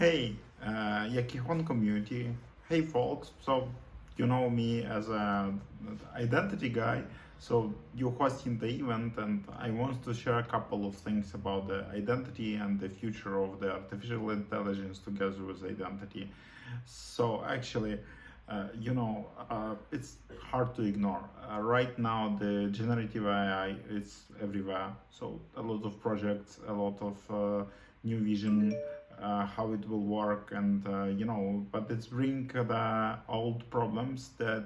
Hey, Yakihon community. Hey, folks. So, you know me as a identity guy. So, you're hosting the event, and I want to share a couple of things about the identity and the future of the artificial intelligence together with identity. So, actually, it's hard to ignore. Right now, the generative AI is everywhere. So, a lot of projects, a lot of new vision, how it will work, and but it's bring the old problems that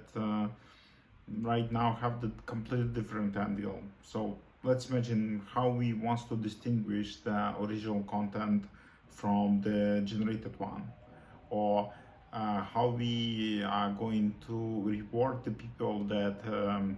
right now have the completely different angle. So let's imagine how we want to distinguish the original content from the generated one, or how we are going to reward the people that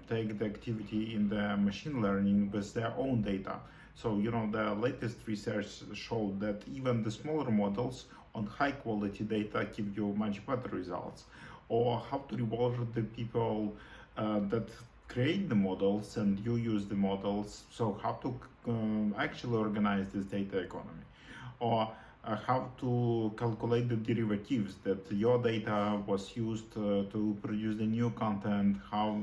take the activity in the machine learning with their own data. So, the latest research showed that even the smaller models on high quality data give you much better results. Or how to reward the people that create the models and you use the models. So, how to actually organize this data economy. Or how to calculate the derivatives that your data was used to produce the new content, how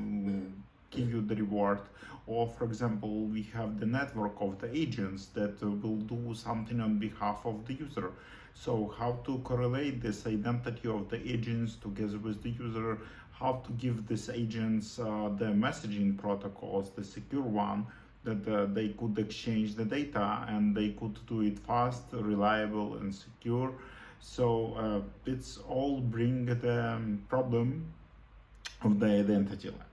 give you the reward. Or for example, we have the network of the agents that will do something on behalf of the user. So how to correlate this identity of the agents together with the user, how to give these agents the messaging protocols, the secure one, that they could exchange the data and they could do it fast, reliable, and secure. So it's all bring the problem of the identity layer.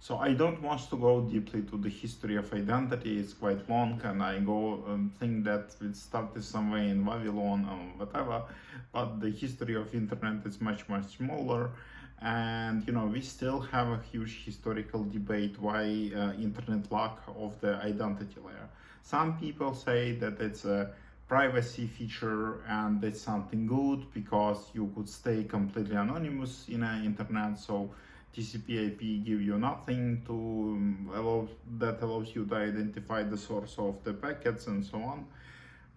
So I don't want to go deeply to the history of identity. It's quite long, and I go think that it started somewhere in Babylon or whatever. But the history of internet is much smaller, and we still have a huge historical debate why internet lack of the identity layer. Some people say that it's a privacy feature and it's something good because you could stay completely anonymous in the internet. So TCP/IP give you nothing to allows you to identify the source of the packets and so on.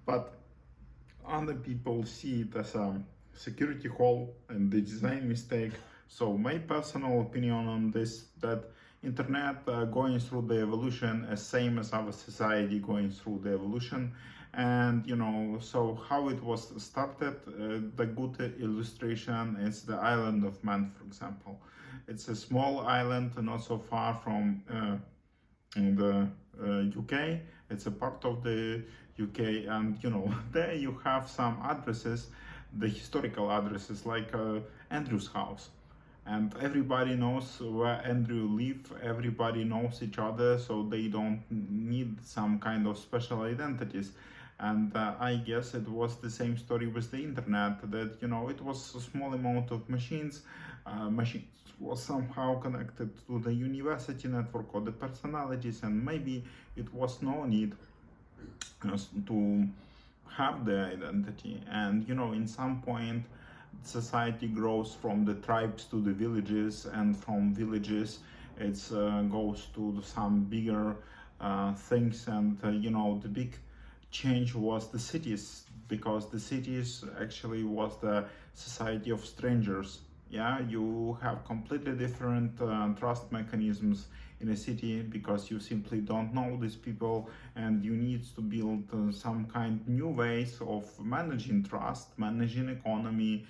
But other people see it as a security hole and the design mistake. So my personal opinion on this, that internet going through the evolution as same as our society going through the evolution. And so how it was started, the good illustration is the island of Man, for example. It's a small island not so far from the UK. It's a part of the UK, and there you have some addresses, the historical addresses, like Andrew's house, and everybody knows where Andrew live. Everybody knows each other, so they don't need some kind of special identities. And I guess it was the same story with the internet, that it was a small amount of machines. Machines was somehow connected to the university network or the personalities, and maybe it was no need to have the identity. And in some point society grows from the tribes to the villages, and from villages it goes to some bigger things. And the big change was the cities, because the cities actually was the society of strangers. You have completely different trust mechanisms in a city, because you simply don't know these people, and you need to build some kind new ways of managing trust, managing economy,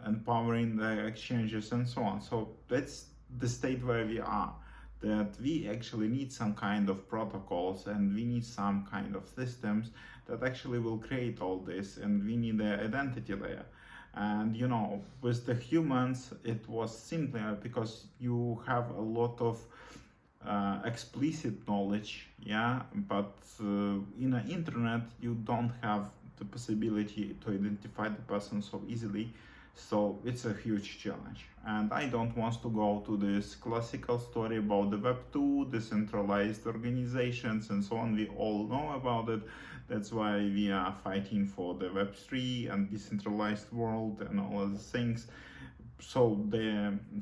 empowering the exchanges, and so on. So that's the state where we are, that we actually need some kind of protocols, and we need some kind of systems that actually will create all this, and we need the identity layer. And with the humans it was simpler, because you have a lot of explicit knowledge, but in the internet you don't have the possibility to identify the person so easily. So it's a huge challenge, and I don't want to go to this classical story about the Web 2, decentralized organizations, and so on. We all know about it. That's why we are fighting for the Web 3 and decentralized world and all of the things. So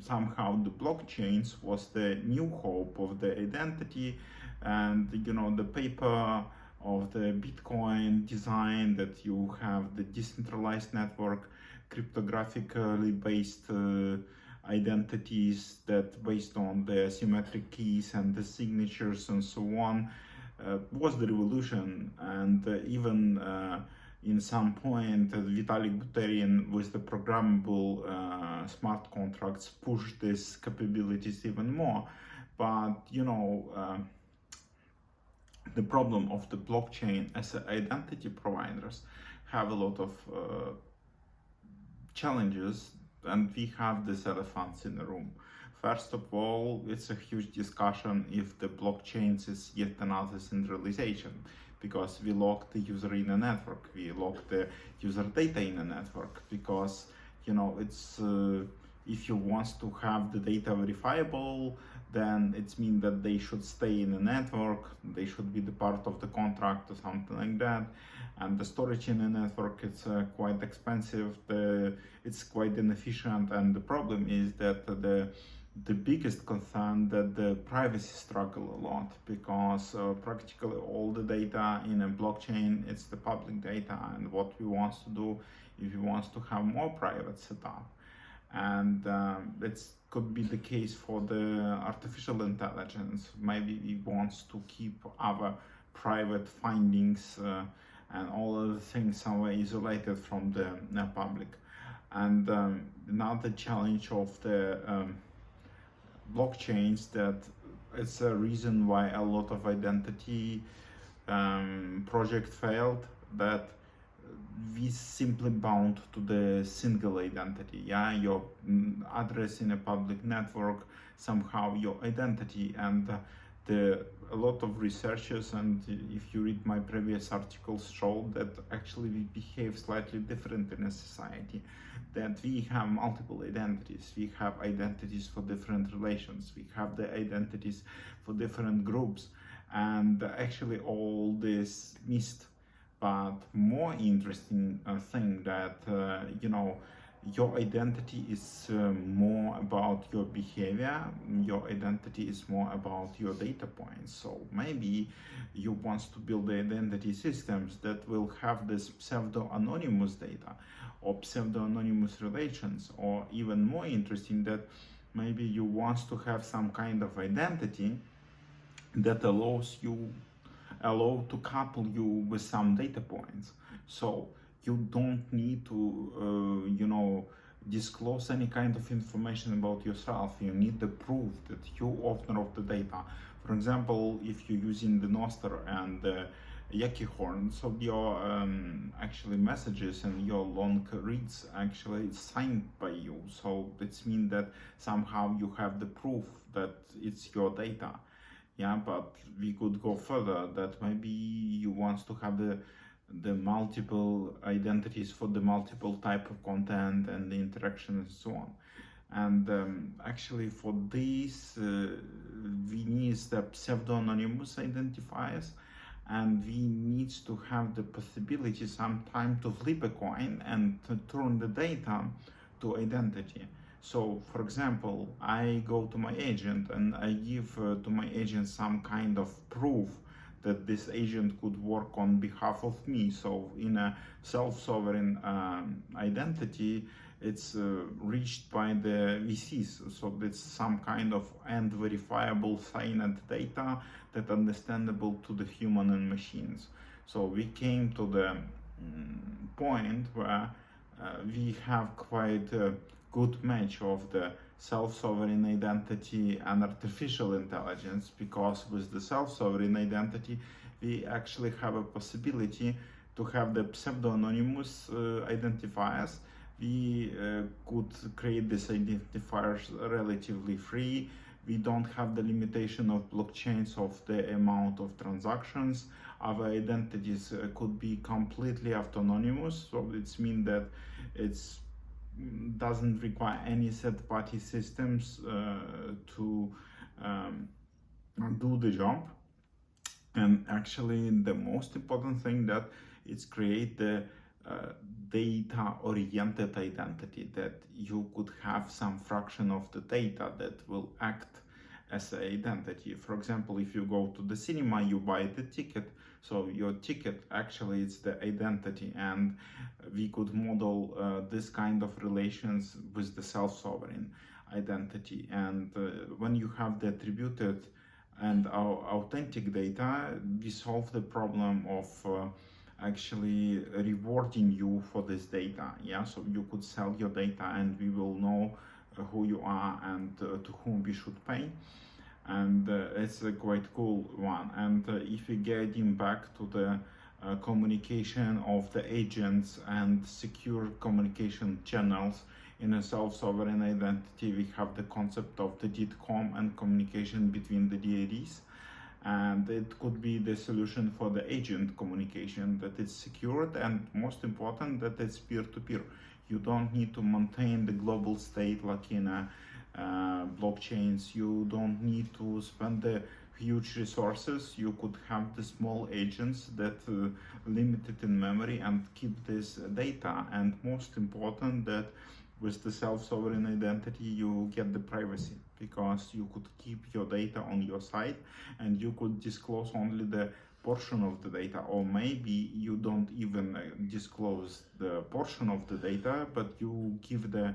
somehow the blockchains was the new hope of the identity, and the paper of the Bitcoin design, that you have the decentralized network, cryptographically based identities that based on the symmetric keys and the signatures and so on, was the revolution. And even in some point, Vitalik Buterin with the programmable smart contracts pushed these capabilities even more. But the problem of the blockchain as identity providers have a lot of challenges, and we have these elephants in the room. First of all, it's a huge discussion if the blockchains is yet another centralization, because we lock the user in a network, we lock the user data in a network, because it's if you want to have the data verifiable, then it means that they should stay in a network, they should be the part of the contract or something like that. And the storage in a network, it's quite expensive, it's quite inefficient, and the problem is that the biggest concern that the privacy struggle a lot, because practically all the data in a blockchain, it's the public data, and what we want to do if we want to have more private setup. And it could be the case for the artificial intelligence. Maybe we want to keep our private findings and all other things somewhere isolated from the public. And another challenge of the blockchains, that it's a reason why a lot of identity project failed, that we simply bound to the single identity. Your address in a public network, somehow your identity. And a lot of researchers, and if you read my previous articles, show that actually we behave slightly different in a society, that we have multiple identities, we have identities for different relations, we have the identities for different groups, and actually all this missed. But more interesting thing that your identity is more about your behavior, your identity is more about your data points. So maybe you want to build the identity systems that will have this pseudo-anonymous data or pseudo-anonymous relations, or even more interesting, that maybe you want to have some kind of identity that allows to couple you with some data points. So you don't need to disclose any kind of information about yourself. You need the proof that you owner of the data. For example, if you're using the Nostr and the Yaki Horn, so your actually messages and your long reads actually signed by you. So it means that somehow you have the proof that it's your data. But we could go further, that maybe you want to have the multiple identities for the multiple type of content and the interaction and so on. And actually for this we need the pseudo-anonymous identifiers, and we need to have the possibility sometime to flip a coin and to turn the data to identity. So, for example, I go to my agent and I give to my agent some kind of proof that this agent could work on behalf of me. So, in a self-sovereign identity, it's reached by the VCs. So, it's some kind of end verifiable signed data that understandable to the human and machines. So, we came to the point where we have quite good match of the self-sovereign identity and artificial intelligence, because with the self-sovereign identity we actually have a possibility to have the pseudo-anonymous identifiers. We could create these identifiers relatively free. We don't have the limitation of blockchains of the amount of transactions. Our identities could be completely autonomous, so it means that it's doesn't require any third-party systems to do the job. And actually the most important thing, that it's create the data-oriented identity, that you could have some fraction of the data that will act as an identity. For example, if you go to the cinema, you buy the ticket, So your ticket actually it's the identity, and we could model this kind of relations with the self-sovereign identity. And when you have the attributed and our authentic data, we solve the problem of actually rewarding you for this data. Yeah, so you could sell your data and we will know who you are and to whom we should pay. And it's a quite cool one. And if we get in back to the communication of the agents and secure communication channels in a self-sovereign identity, we have the concept of the DITCOM and communication between the DADs. And it could be the solution for the agent communication, that it's secured, and most important that it's peer-to-peer. You don't need to maintain the global state like in a blockchains. You don't need to spend the huge resources. You could have the small agents that limited in memory and keep this data. And most important that with the self-sovereign identity you get the privacy, because you could keep your data on your side and you could disclose only the portion of the data, or maybe you don't even disclose the portion of the data, but you give the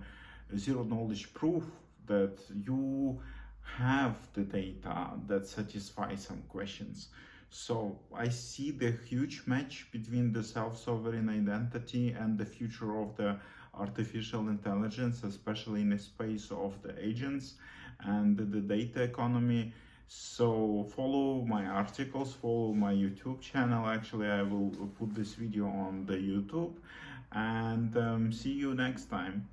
zero knowledge proof that you have the data that satisfies some questions. So I see the huge match between the self-sovereign identity and the future of the artificial intelligence, especially in the space of the agents and the data economy. So follow my articles, follow my YouTube channel. Actually, I will put this video on the YouTube, and see you next time.